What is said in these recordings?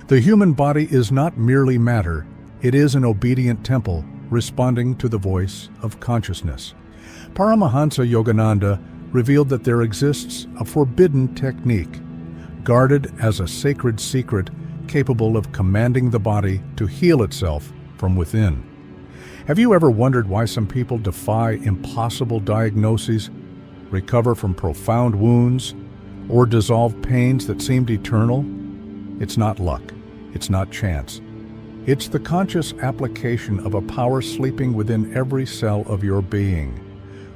The human body is not merely matter, it is an obedient temple responding to the voice of consciousness. Paramahansa Yogananda revealed that there exists a forbidden technique, guarded as a sacred secret capable of commanding the body to heal itself from within. Have you ever wondered why some people defy impossible diagnoses, recover from profound wounds, or dissolve pains that seemed eternal? It's not luck. It's not chance. It's the conscious application of a power sleeping within every cell of your being.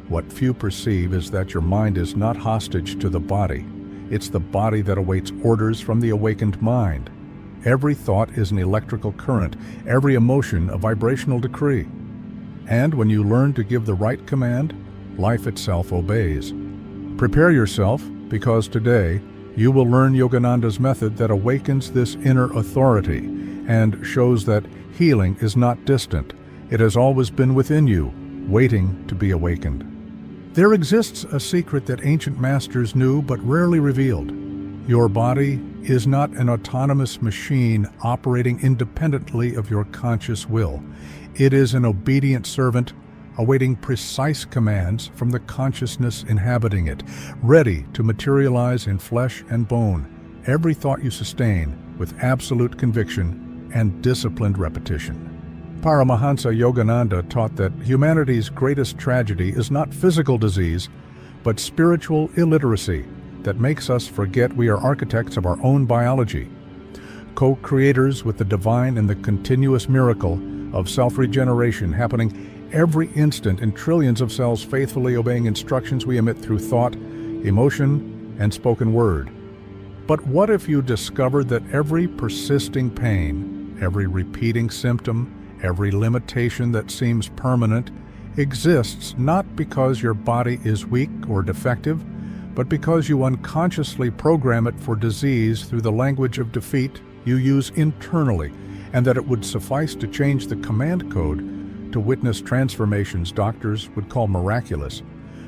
What few perceive is that your mind is not hostage to the body. It's the body that awaits orders from the awakened mind. Every thought is an electrical current, every emotion a vibrational decree. And when you learn to give the right command, life itself obeys. Prepare yourself, because today you will learn Yogananda's method that awakens this inner authority and shows that healing is not distant. It has always been within you, waiting to be awakened. There exists a secret that ancient masters knew but rarely revealed. Your body is not an autonomous machine operating independently of your conscious will. It is an obedient servant awaiting precise commands from the consciousness inhabiting it, ready to materialize in flesh and bone every thought you sustain with absolute conviction and disciplined repetition. Paramahansa Yogananda taught that humanity's greatest tragedy is not physical disease, but spiritual illiteracy that makes us forget we are architects of our own biology, co-creators with the divine in the continuous miracle of self-regeneration happening every instant in trillions of cells faithfully obeying instructions we emit through thought, emotion, and spoken word. But what if you discovered that every persisting pain, every repeating symptom, every limitation that seems permanent exists not because your body is weak or defective, but because you unconsciously program it for disease through the language of defeat you use internally, and that it would suffice to change the command code to witness transformations doctors would call miraculous,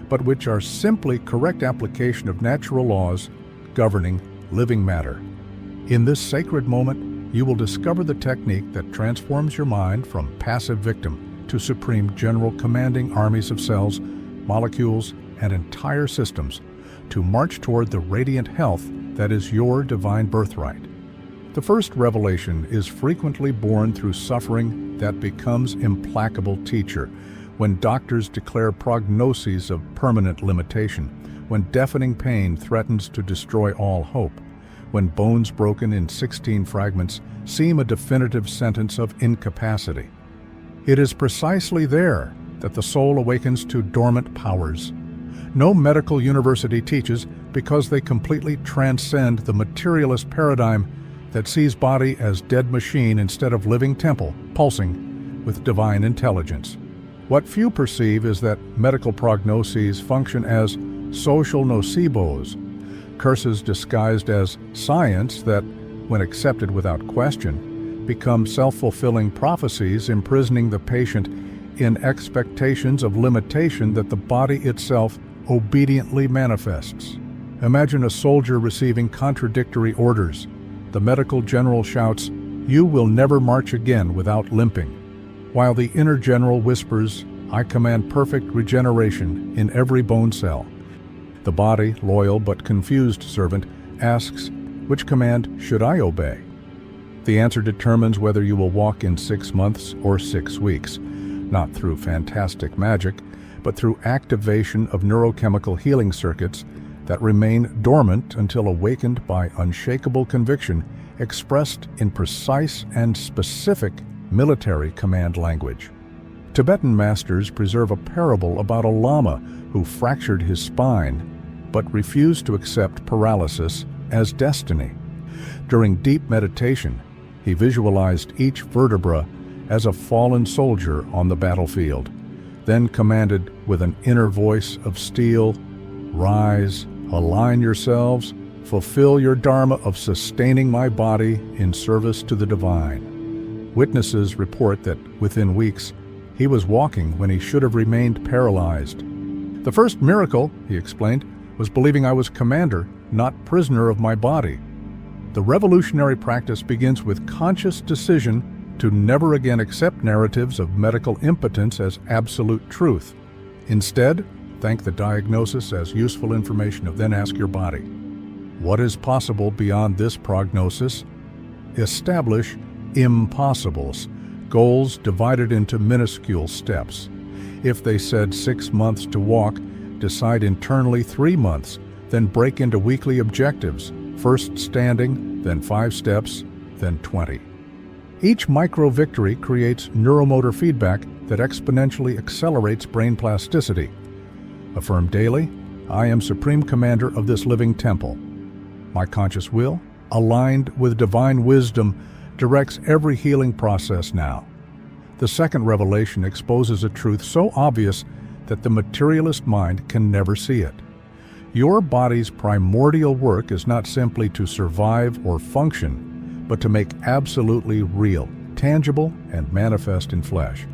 but which are simply correct application of natural laws governing living matter. In this sacred moment, you will discover the technique that transforms your mind from passive victim to supreme general commanding armies of cells, molecules, and entire systems to march toward the radiant health that is your divine birthright. The first revelation is frequently born through suffering that becomes implacable teacher, when doctors declare prognoses of permanent limitation, when deafening pain threatens to destroy all hope, when bones broken in 16 fragments seem a definitive sentence of incapacity. It is precisely there that the soul awakens to dormant powers. No medical university teaches because they completely transcend the materialist paradigm that sees body as dead machine instead of living temple, pulsing with divine intelligence. What few perceive is that medical prognoses function as social nocebos, curses disguised as science that, when accepted without question, become self-fulfilling prophecies imprisoning the patient in expectations of limitation that the body itself obediently manifests. Imagine a soldier receiving contradictory orders. The medical general shouts, "You will never march again without limping," while the inner general whispers, "I command perfect regeneration in every bone cell." The body, loyal but confused servant, asks, "Which command should I obey?" The answer determines whether you will walk in 6 months or 6 weeks, not through fantastic magic, but through activation of neurochemical healing circuits that remain dormant until awakened by unshakable conviction expressed in precise and specific military command language. Tibetan masters preserve a parable about a lama who fractured his spine but refused to accept paralysis as destiny. During deep meditation, he visualized each vertebra as a fallen soldier on the battlefield, then commanded with an inner voice of steel, "Rise, align yourselves, fulfill your dharma of sustaining my body in service to the divine." Witnesses report that within weeks, he was walking when he should have remained paralyzed. "The first miracle," he explained, "was believing I was commander, not prisoner of my body." The revolutionary practice begins with conscious decision to never again accept narratives of medical impotence as absolute truth. Instead, thank the diagnosis as useful information, then ask your body, what is possible beyond this prognosis? Establish impossibles, goals divided into minuscule steps. If they said 6 months to walk, decide internally 3 months, then break into weekly objectives, first standing, then 5 steps, then 20. Each micro-victory creates neuromotor feedback that exponentially accelerates brain plasticity. Affirm daily, I am Supreme Commander of this living temple. My conscious will, aligned with divine wisdom, directs every healing process now. The second revelation exposes a truth so obvious that the materialist mind can never see it. Your body's primordial work is not simply to survive or function, but to make absolutely real, tangible, and manifest in flesh.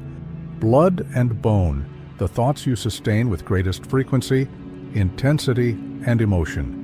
Blood and bone, the thoughts you sustain with greatest frequency, intensity, and emotion.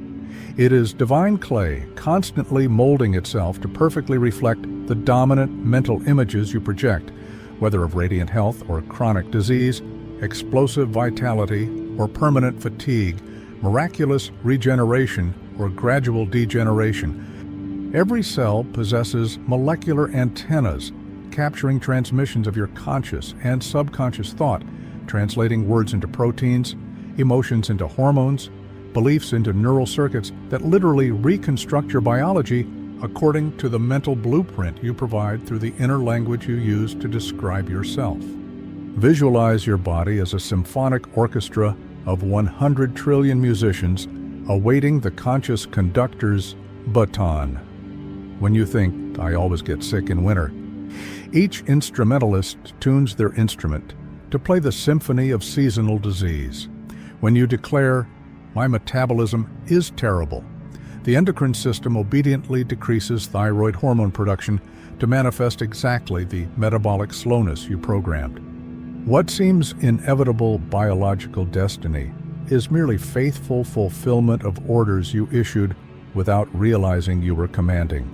It is divine clay constantly molding itself to perfectly reflect the dominant mental images you project, whether of radiant health or chronic disease, explosive vitality or permanent fatigue, miraculous regeneration or gradual degeneration. Every cell possesses molecular antennas, capturing transmissions of your conscious and subconscious thought, translating words into proteins, emotions into hormones, beliefs into neural circuits that literally reconstruct your biology according to the mental blueprint you provide through the inner language you use to describe yourself. Visualize your body as a symphonic orchestra of 100 trillion musicians awaiting the conscious conductor's baton. When you think, I always get sick in winter, each instrumentalist tunes their instrument to play the symphony of seasonal disease. When you declare, my metabolism is terrible, the endocrine system obediently decreases thyroid hormone production to manifest exactly the metabolic slowness you programmed. What seems inevitable biological destiny is merely faithful fulfillment of orders you issued without realizing you were commanding.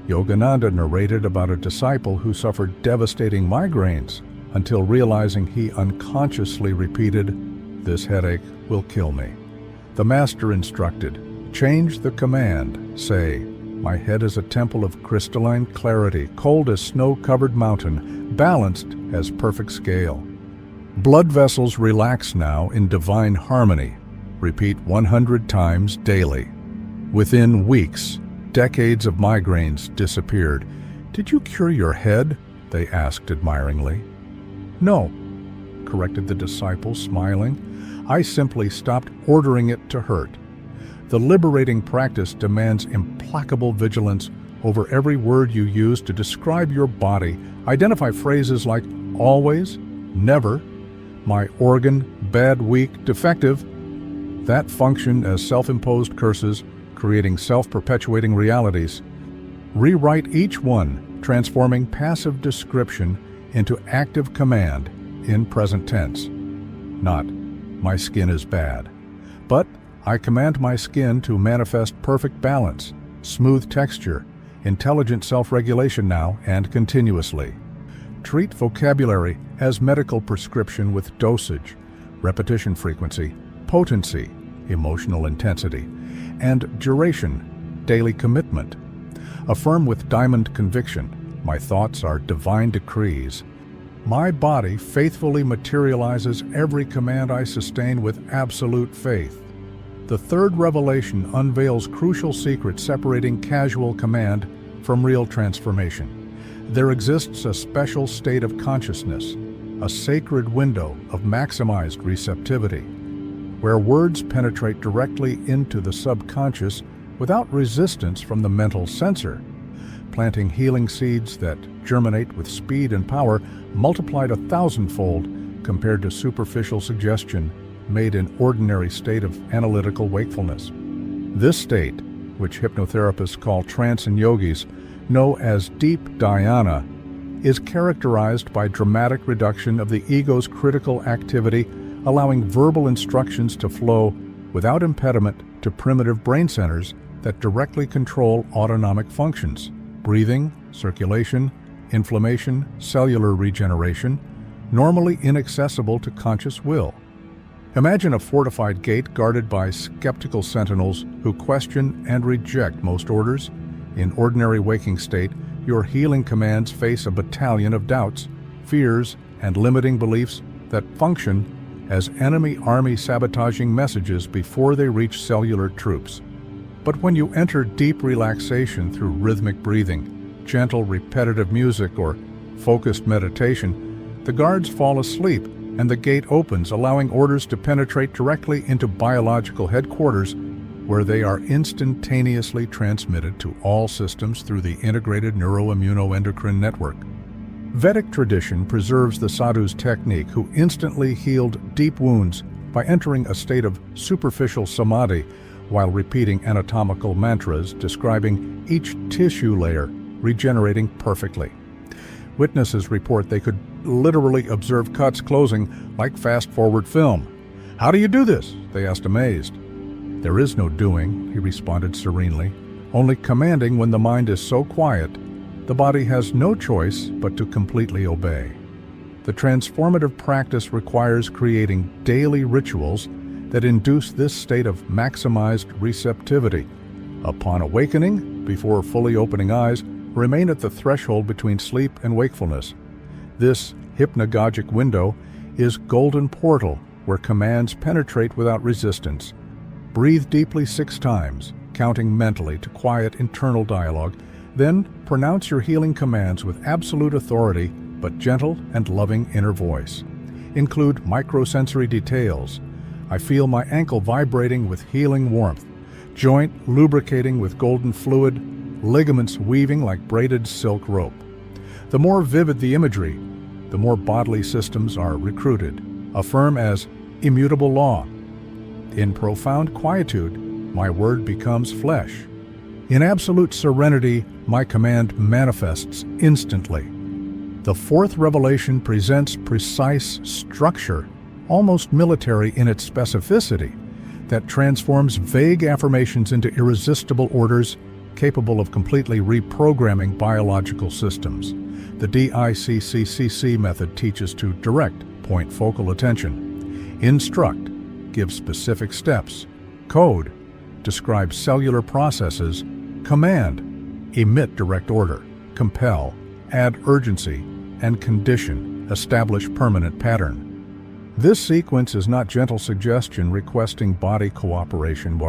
Yogananda narrated about a disciple who suffered devastating migraines until realizing he unconsciously repeated, "This headache will kill me." The master instructed, change the command, say, my head is a temple of crystalline clarity, cold as snow-covered mountain, balanced as perfect scale. Blood vessels relax now in divine harmony. Repeat 100 times daily. Within weeks, decades of migraines disappeared. Did you cure your head? They asked admiringly. No, corrected the disciple, smiling. I simply stopped ordering it to hurt. The liberating practice demands implacable vigilance over every word you use to describe your body. Identify phrases like always, never, my organ, bad, weak, defective, that function as self-imposed curses, creating self-perpetuating realities. Rewrite each one, transforming passive description into active command in present tense. Not, my skin is bad, but I command my skin to manifest perfect balance, smooth texture, intelligent self-regulation now and continuously. Treat vocabulary as medical prescription with dosage, repetition frequency, potency, emotional intensity, and duration, daily commitment. Affirm with diamond conviction, my thoughts are divine decrees. My body faithfully materializes every command I sustain with absolute faith. The third revelation unveils crucial secrets separating casual command from real transformation. There exists a special state of consciousness, a sacred window of maximized receptivity, where words penetrate directly into the subconscious without resistance from the mental censor, planting healing seeds that germinate with speed and power multiplied 1,000-fold compared to superficial suggestion made in ordinary state of analytical wakefulness. This state, which hypnotherapists call trance and yogis know as deep dhyana, is characterized by dramatic reduction of the ego's critical activity, allowing verbal instructions to flow without impediment to primitive brain centers that directly control autonomic functions: breathing, circulation, inflammation, cellular regeneration, normally inaccessible to conscious will. Imagine a fortified gate guarded by skeptical sentinels who question and reject most orders. In ordinary waking state, your healing commands face a battalion of doubts, fears, and limiting beliefs that function as enemy army sabotaging messages before they reach cellular troops. But when you enter deep relaxation through rhythmic breathing, gentle repetitive music, or focused meditation, the guards fall asleep and the gate opens, allowing orders to penetrate directly into biological headquarters, where they are instantaneously transmitted to all systems through the integrated neuroimmunoendocrine network. Vedic tradition preserves the sadhu's technique, who instantly healed deep wounds by entering a state of superficial samadhi while repeating anatomical mantras describing each tissue layer, regenerating perfectly. Witnesses report they could literally observe cuts closing like fast-forward film. "How do you do this?" they asked, amazed. "There is no doing," he responded serenely, "only commanding. When the mind is so quiet, the body has no choice but to completely obey." The transformative practice requires creating daily rituals that induce this state of maximized receptivity. Upon awakening, before fully opening eyes, remain at the threshold between sleep and wakefulness. This hypnagogic window is golden portal where commands penetrate without resistance. Breathe deeply 6 times, counting mentally to quiet internal dialogue. Then pronounce your healing commands with absolute authority, but gentle and loving inner voice. Include microsensory details. I feel my ankle vibrating with healing warmth, joint lubricating with golden fluid, ligaments weaving like braided silk rope. The more vivid the imagery, the more bodily systems are recruited. Affirm as immutable law. In profound quietude, my word becomes flesh. In absolute serenity, my command manifests instantly. The 4th revelation presents precise structure, almost military in its specificity, that transforms vague affirmations into irresistible orders capable of completely reprogramming biological systems. The DICCCC method teaches to direct, point focal attention. Instruct, give specific steps. Code, describe cellular processes. Command, emit direct order. Compel, add urgency. And condition, establish permanent pattern. This sequence is not gentle suggestion requesting body cooperation,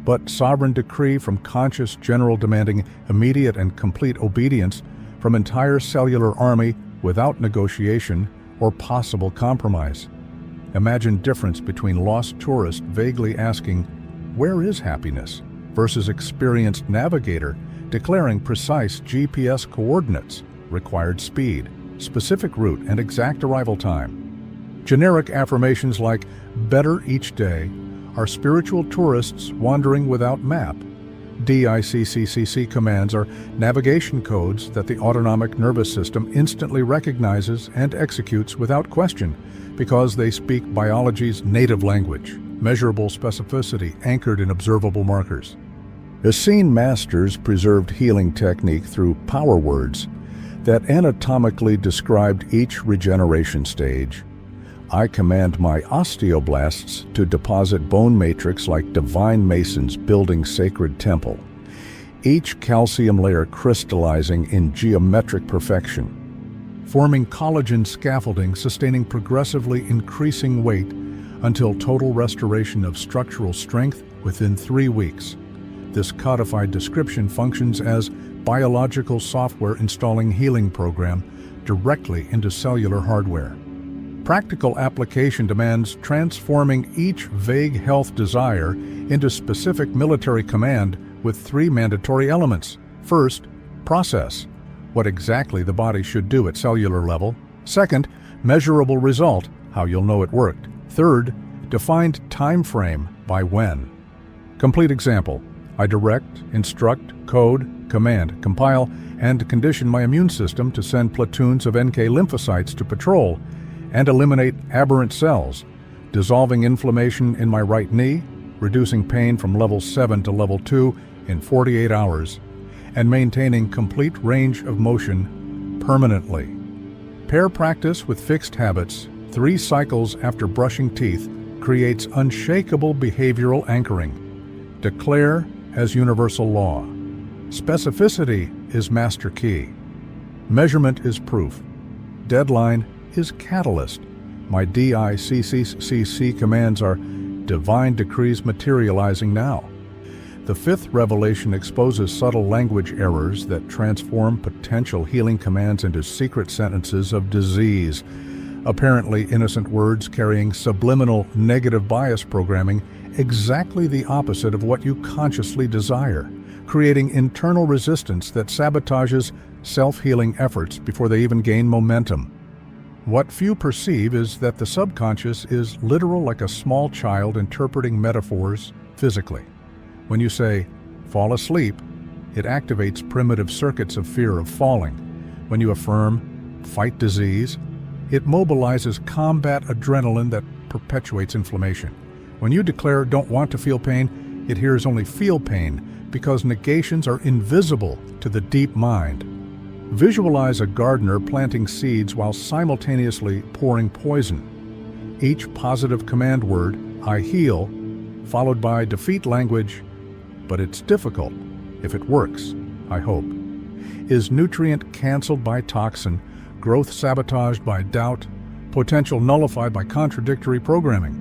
but sovereign decree from conscious general demanding immediate and complete obedience from entire cellular army without negotiation or possible compromise. Imagine difference between lost tourist vaguely asking, "Where is happiness?" versus experienced navigator declaring precise GPS coordinates, required speed, specific route, and exact arrival time. Generic affirmations like "better each day" are spiritual tourists wandering without map. DICCCC commands are navigation codes that the autonomic nervous system instantly recognizes and executes without question because they speak biology's native language, measurable specificity anchored in observable markers. Essene masters preserved healing technique through power words that anatomically described each regeneration stage. I command my osteoblasts to deposit bone matrix like divine masons building sacred temple, each calcium layer crystallizing in geometric perfection, forming collagen scaffolding sustaining progressively increasing weight until total restoration of structural strength within 3 weeks. This codified description functions as biological software installing healing program directly into cellular hardware. Practical application demands transforming each vague health desire into specific military command with 3 mandatory elements. First, process, what exactly the body should do at cellular level. Second, measurable result, how you'll know it worked. Third, defined time frame, by when. Complete example, I direct, instruct, code, command, compile, and condition my immune system to send platoons of NK lymphocytes to patrol and eliminate aberrant cells, dissolving inflammation in my right knee, reducing pain from level 7 to level 2, in 48 hours and maintaining complete range of motion permanently. Pair practice with fixed habits, 3 cycles after brushing teeth, creates unshakable behavioral anchoring. Declare as universal law. Specificity is master key. Measurement is proof. Deadline is catalyst. My DICCC commands are divine decrees materializing now. The 5th revelation exposes subtle language errors that transform potential healing commands into secret sentences of disease. Apparently innocent words carrying subliminal negative bias programming, exactly the opposite of what you consciously desire, creating internal resistance that sabotages self-healing efforts before they even gain momentum. What few perceive is that the subconscious is literal, like a small child interpreting metaphors physically. When you say, fall asleep, it activates primitive circuits of fear of falling. When you affirm, fight disease, it mobilizes combat adrenaline that perpetuates inflammation. When you declare, don't want to feel pain, it hears only feel pain, because negations are invisible to the deep mind. Visualize a gardener planting seeds while simultaneously pouring poison. Each positive command word, I heal, followed by defeat language, but it's difficult. If it works, I hope. Is nutrient canceled by toxin, growth sabotaged by doubt, potential nullified by contradictory programming?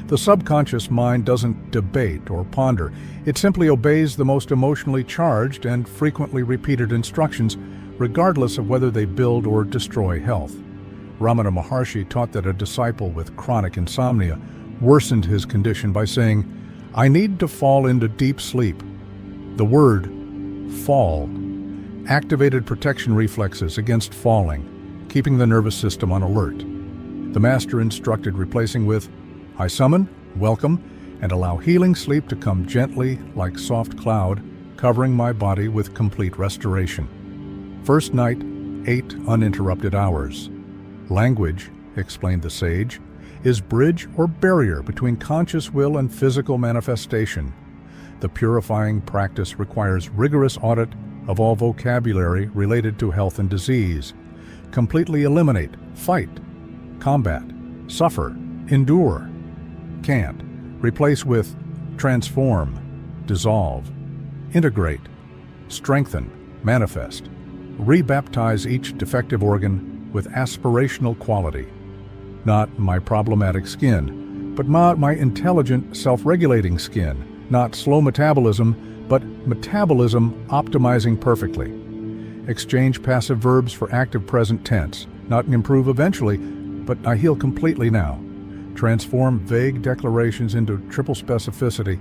The subconscious mind doesn't debate or ponder. It simply obeys the most emotionally charged and frequently repeated instructions, regardless of whether they build or destroy health. Ramana Maharshi taught that a disciple with chronic insomnia worsened his condition by saying, I need to fall into deep sleep. The word, fall, activated protection reflexes against falling, keeping the nervous system on alert. The master instructed replacing with, I summon, welcome, and allow healing sleep to come gently like soft cloud, covering my body with complete restoration. First night, 8 uninterrupted hours. Language, explained the sage, is bridge or barrier between conscious will and physical manifestation. The purifying practice requires rigorous audit of all vocabulary related to health and disease. Completely eliminate, fight, combat, suffer, endure. Can't. Replace with transform, dissolve, integrate, strengthen, manifest. Rebaptize each defective organ with aspirational quality. Not my problematic skin, but my intelligent, self-regulating skin. Not slow metabolism, but metabolism optimizing perfectly. Exchange passive verbs for active present tense. Not improve eventually, but I heal completely now. Transform vague declarations into triple specificity.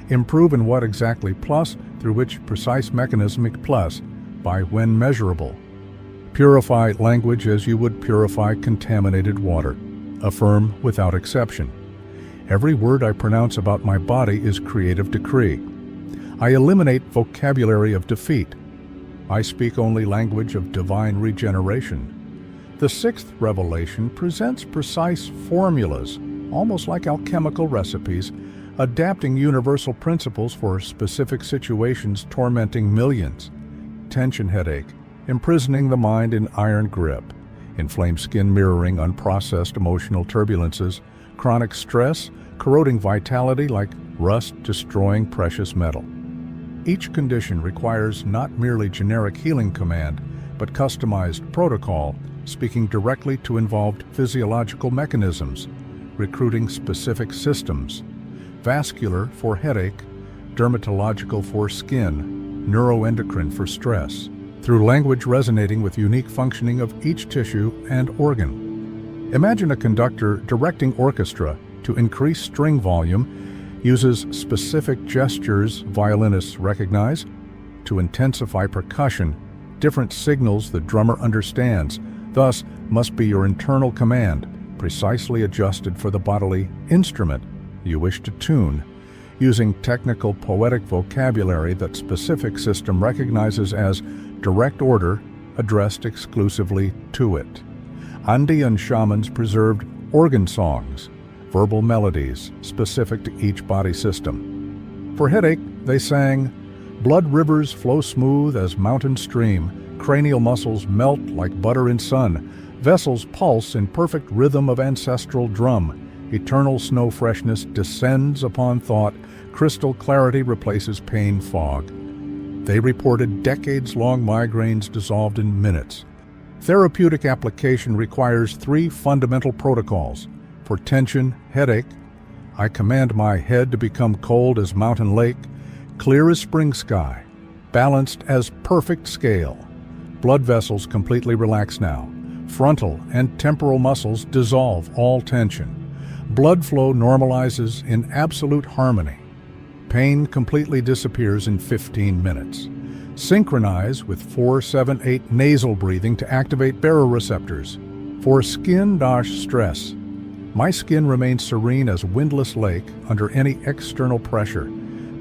Improve in what exactly plus, through which precise mechanismic plus, by when measurable. Purify language as you would purify contaminated water. Affirm without exception. Every word I pronounce about my body is creative decree. I eliminate vocabulary of defeat. I speak only language of divine regeneration. The 6th revelation presents precise formulas, almost like alchemical recipes, adapting universal principles for specific situations tormenting millions. Tension headache, imprisoning the mind in iron grip. Inflamed skin mirroring unprocessed emotional turbulences. Chronic stress, corroding vitality like rust destroying precious metal. Each condition requires not merely generic healing command, but customized protocol, speaking directly to involved physiological mechanisms, recruiting specific systems. Vascular for headache, dermatological for skin, neuroendocrine for stress, through language resonating with unique functioning of each tissue and organ. Imagine a conductor directing orchestra to increase string volume, uses specific gestures violinists recognize, to intensify percussion, different signals the drummer understands, thus must be your internal command, precisely adjusted for the bodily instrument you wish to tune, using technical poetic vocabulary that specific system recognizes as direct order addressed exclusively to it. Andean shamans preserved organ songs, verbal melodies specific to each body system. For headache, they sang, Blood rivers flow smooth as mountain stream, cranial muscles melt like butter in sun, vessels pulse in perfect rhythm of ancestral drum, eternal snow freshness descends upon thought, crystal clarity replaces pain fog. They reported decades-long migraines dissolved in minutes. Therapeutic application requires 3 fundamental protocols. For tension, headache, I command my head to become cold as mountain lake, clear as spring sky, balanced as perfect scale. Blood vessels completely relax now. Frontal and temporal muscles dissolve all tension. Blood flow normalizes in absolute harmony. Pain completely disappears in 15 minutes. Synchronize with 4-7-8 nasal breathing to activate baroreceptors. For skin-stress, my skin remains serene as windless lake under any external pressure.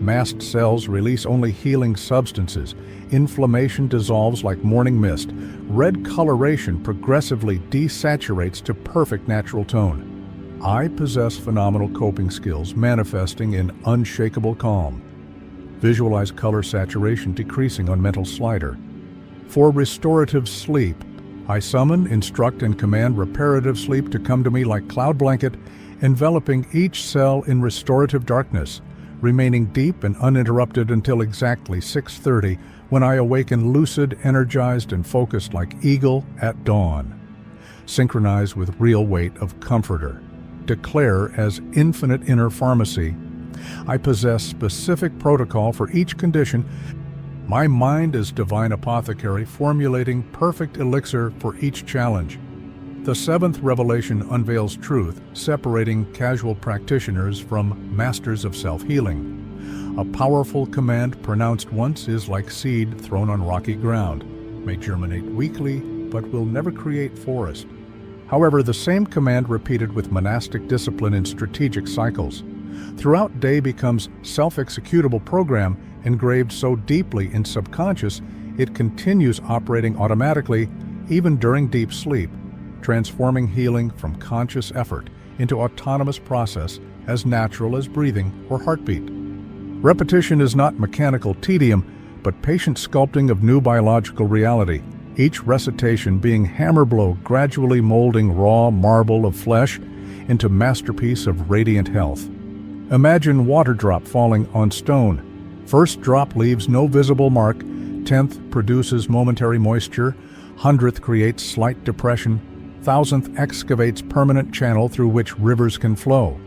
Mast cells release only healing substances. Inflammation dissolves like morning mist. Red coloration progressively desaturates to perfect natural tone. I possess phenomenal coping skills manifesting in unshakable calm. Visualize color saturation decreasing on mental slider. For restorative sleep, I summon, instruct, and command reparative sleep to come to me like cloud blanket, enveloping each cell in restorative darkness, remaining deep and uninterrupted until exactly 6:30, when I awaken lucid, energized, and focused like eagle at dawn. Synchronize with real weight of comforter. Declare as infinite inner pharmacy. I possess specific protocol for each condition. My mind is divine apothecary, formulating perfect elixir for each challenge. The 7th revelation unveils truth, separating casual practitioners from masters of self-healing. A powerful command pronounced once is like seed thrown on rocky ground, may germinate weakly, but will never create forest. However, the same command repeated with monastic discipline in strategic cycles. Throughout day becomes self-executable program engraved so deeply in subconscious it continues operating automatically even during deep sleep, transforming healing from conscious effort into autonomous process as natural as breathing or heartbeat. Repetition is not mechanical tedium, but patient sculpting of new biological reality, each recitation being hammer blow gradually molding raw marble of flesh into masterpiece of radiant health. Imagine water drop falling on stone. First drop leaves no visible mark, 10th produces momentary moisture, 100th creates slight depression, 1000th excavates permanent channel through which rivers can flow.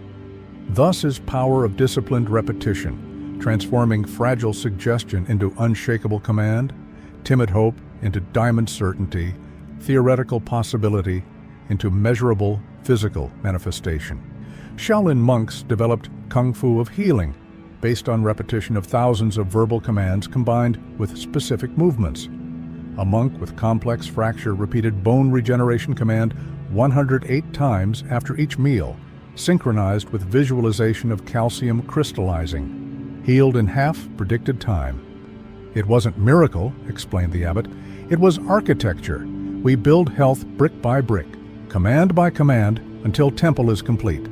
Thus is power of disciplined repetition, transforming fragile suggestion into unshakable command, timid hope into diamond certainty, theoretical possibility into measurable physical manifestation. Shaolin monks developed Kung Fu of healing, based on repetition of thousands of verbal commands combined with specific movements. A monk with complex fracture repeated bone regeneration command 108 times after each meal, synchronized with visualization of calcium crystallizing, healed in half predicted time. It wasn't miracle, explained the abbot, it was architecture. We build health brick by brick, command by command, until temple is complete.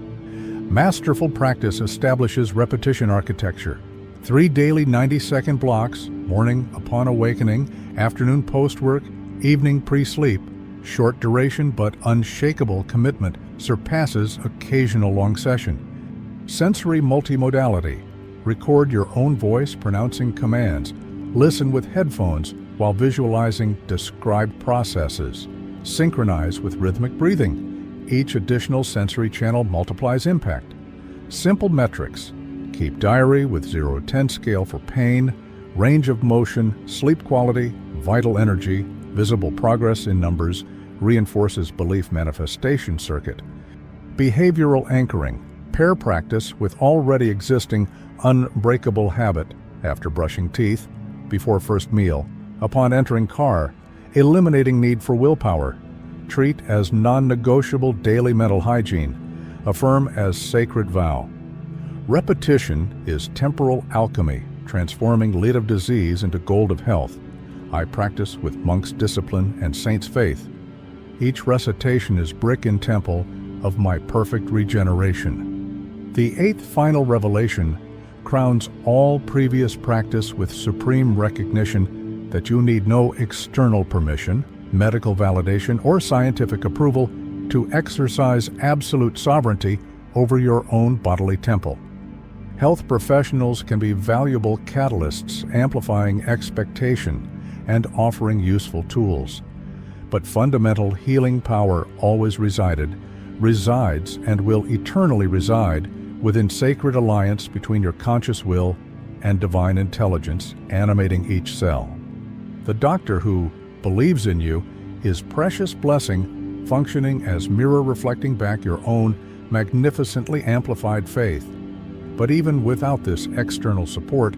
Masterful practice establishes repetition architecture. 3 daily 90-second blocks, morning upon awakening, afternoon post-work, evening pre-sleep. Short duration but unshakable commitment surpasses occasional long session. Sensory multimodality. Record your own voice pronouncing commands. Listen with headphones while visualizing described processes. Synchronize with rhythmic breathing. Each additional sensory channel multiplies impact. Simple metrics. Keep diary with 0-10 scale for pain, range of motion, sleep quality, vital energy, visible progress in numbers, reinforces belief manifestation circuit. Behavioral anchoring. Pair practice with already existing unbreakable habit after brushing teeth, before first meal, upon entering car, eliminating need for willpower. Treat as non-negotiable daily mental hygiene. Affirm as sacred vow. Repetition is temporal alchemy, transforming lead of disease into gold of health. I practice with monk's discipline and saint's faith. Each recitation is brick in temple of my perfect regeneration. The 8th final revelation crowns all previous practice with supreme recognition that you need no external permission, medical validation, or scientific approval to exercise absolute sovereignty over your own bodily temple. Health professionals can be valuable catalysts, amplifying expectation and offering useful tools. But fundamental healing power always resides, and will eternally reside within sacred alliance between your conscious will and divine intelligence animating each cell. The doctor who believes in you is precious blessing, functioning as mirror reflecting back your own magnificently amplified faith. But even without this external support,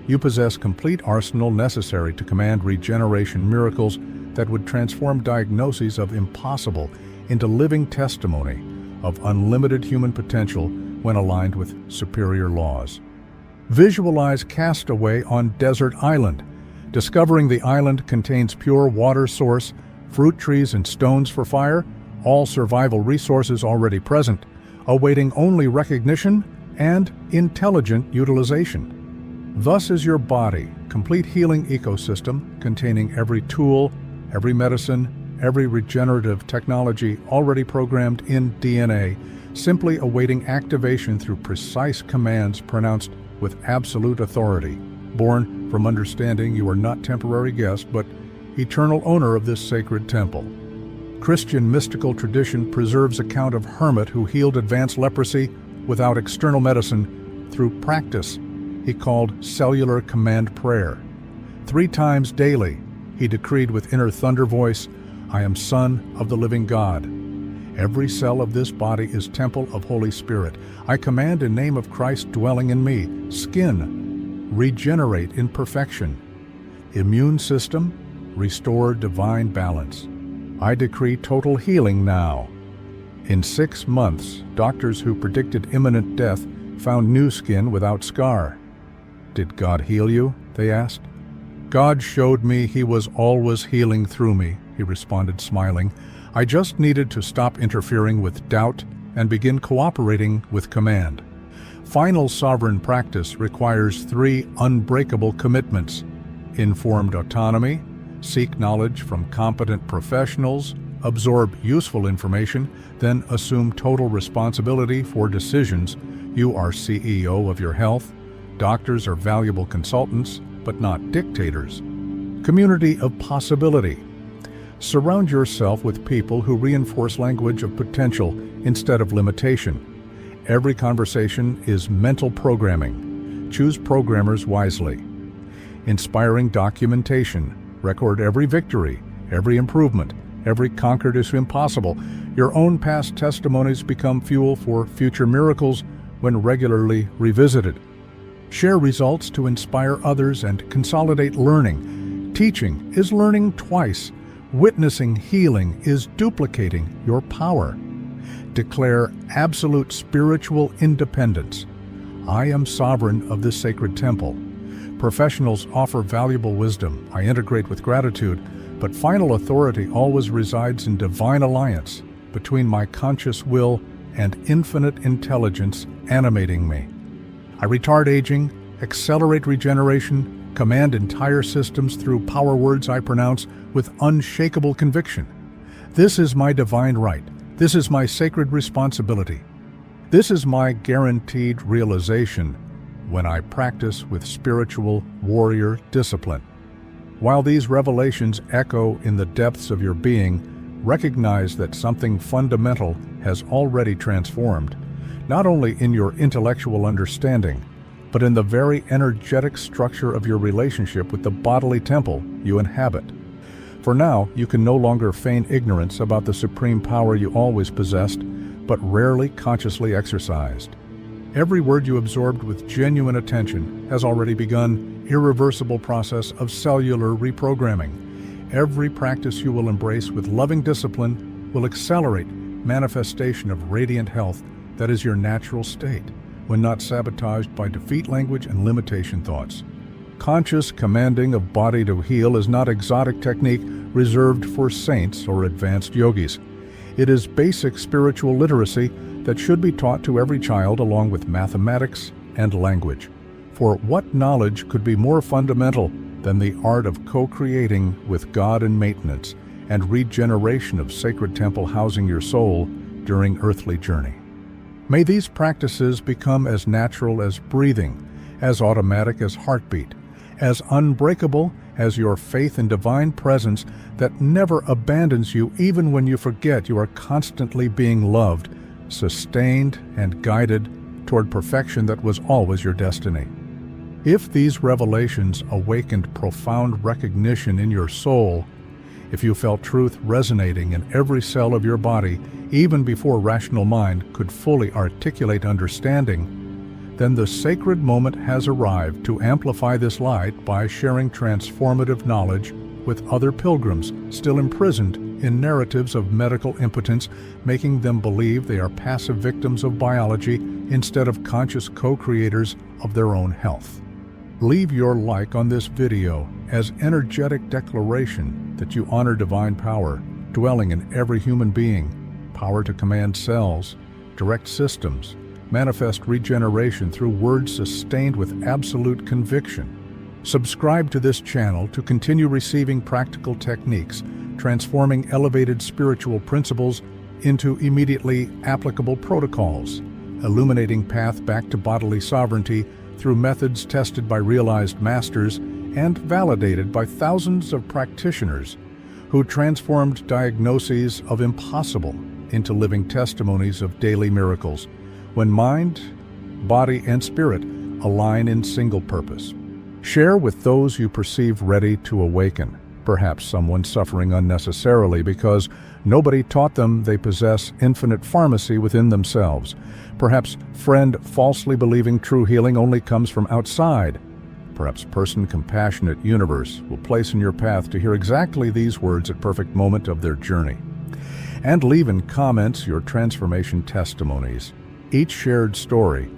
you possess complete arsenal necessary to command regeneration miracles that would transform diagnoses of impossible into living testimony of unlimited human potential when aligned with superior laws. Visualize castaway on desert island. Discovering the island contains pure water source, fruit trees and stones for fire, all survival resources already present, awaiting only recognition and intelligent utilization. Thus is your body, complete healing ecosystem containing every tool, every medicine, every regenerative technology already programmed in DNA, simply awaiting activation through precise commands pronounced with absolute authority, born from understanding you are not temporary guest, but eternal owner of this sacred temple. Christian mystical tradition preserves account of hermit who healed advanced leprosy without external medicine through practice he called cellular command prayer. 3 times daily, he decreed with inner thunder voice, "I am Son of the living God. Every cell of this body is temple of Holy Spirit. I command in name of Christ dwelling in me, skin, regenerate in perfection. Immune system, restore divine balance. I decree total healing now." In 6 months, doctors who predicted imminent death found new skin without scar. "Did God heal you?" they asked. "God showed me He was always healing through me," he responded, smiling. "I just needed to stop interfering with doubt and begin cooperating with command." Final sovereign practice requires 3 unbreakable commitments: informed autonomy, seek knowledge from competent professionals, absorb useful information, then assume total responsibility for decisions. You are CEO of your health. Doctors are valuable consultants, but not dictators. Community of possibility. Surround yourself with people who reinforce language of potential instead of limitation. Every conversation is mental programming. Choose programmers wisely. Inspiring documentation. Record every victory, every improvement, every conquered is impossible. Your own past testimonies become fuel for future miracles when regularly revisited. Share results to inspire others and consolidate learning. Teaching is learning twice. Witnessing healing is duplicating your power. Declare absolute spiritual independence. I am sovereign of this sacred temple. Professionals offer valuable wisdom. I integrate with gratitude, but final authority always resides in divine alliance between my conscious will and infinite intelligence animating me. I retard aging, accelerate regeneration, command entire systems through power words I pronounce with unshakable conviction. This is my divine right. This is my sacred responsibility. This is my guaranteed realization when I practice with spiritual warrior discipline. While these revelations echo in the depths of your being, recognize that something fundamental has already transformed, not only in your intellectual understanding, but in the very energetic structure of your relationship with the bodily temple you inhabit. For now, you can no longer feign ignorance about the supreme power you always possessed, but rarely consciously exercised. Every word you absorbed with genuine attention has already begun irreversible process of cellular reprogramming. Every practice you will embrace with loving discipline will accelerate manifestation of radiant health that is your natural state, when not sabotaged by defeat language and limitation thoughts. Conscious commanding of body to heal is not exotic technique reserved for saints or advanced yogis. It is basic spiritual literacy that should be taught to every child along with mathematics and language. For what knowledge could be more fundamental than the art of co-creating with God and maintenance and regeneration of sacred temple housing your soul during earthly journey? May these practices become as natural as breathing, as automatic as heartbeat, as unbreakable as your faith in divine presence that never abandons you even when you forget you are constantly being loved, sustained, and guided toward perfection that was always your destiny. If these revelations awakened profound recognition in your soul, if you felt truth resonating in every cell of your body, even before rational mind could fully articulate understanding, then the sacred moment has arrived to amplify this light by sharing transformative knowledge with other pilgrims still imprisoned in narratives of medical impotence, making them believe they are passive victims of biology instead of conscious co-creators of their own health. Leave your like on this video as energetic declaration that you honor divine power dwelling in every human being, power to command cells, direct systems, manifest regeneration through words sustained with absolute conviction. Subscribe to this channel to continue receiving practical techniques, transforming elevated spiritual principles into immediately applicable protocols, illuminating path back to bodily sovereignty through methods tested by realized masters and validated by thousands of practitioners who transformed diagnoses of impossible into living testimonies of daily miracles when mind, body, and spirit align in single purpose. Share with those you perceive ready to awaken, perhaps someone suffering unnecessarily because nobody taught them they possess infinite pharmacy within themselves. Perhaps friend falsely believing true healing only comes from outside. Perhaps person compassionate universe will place in your path to hear exactly these words at perfect moment of their journey. And leave in comments your transformation testimonies. Each shared story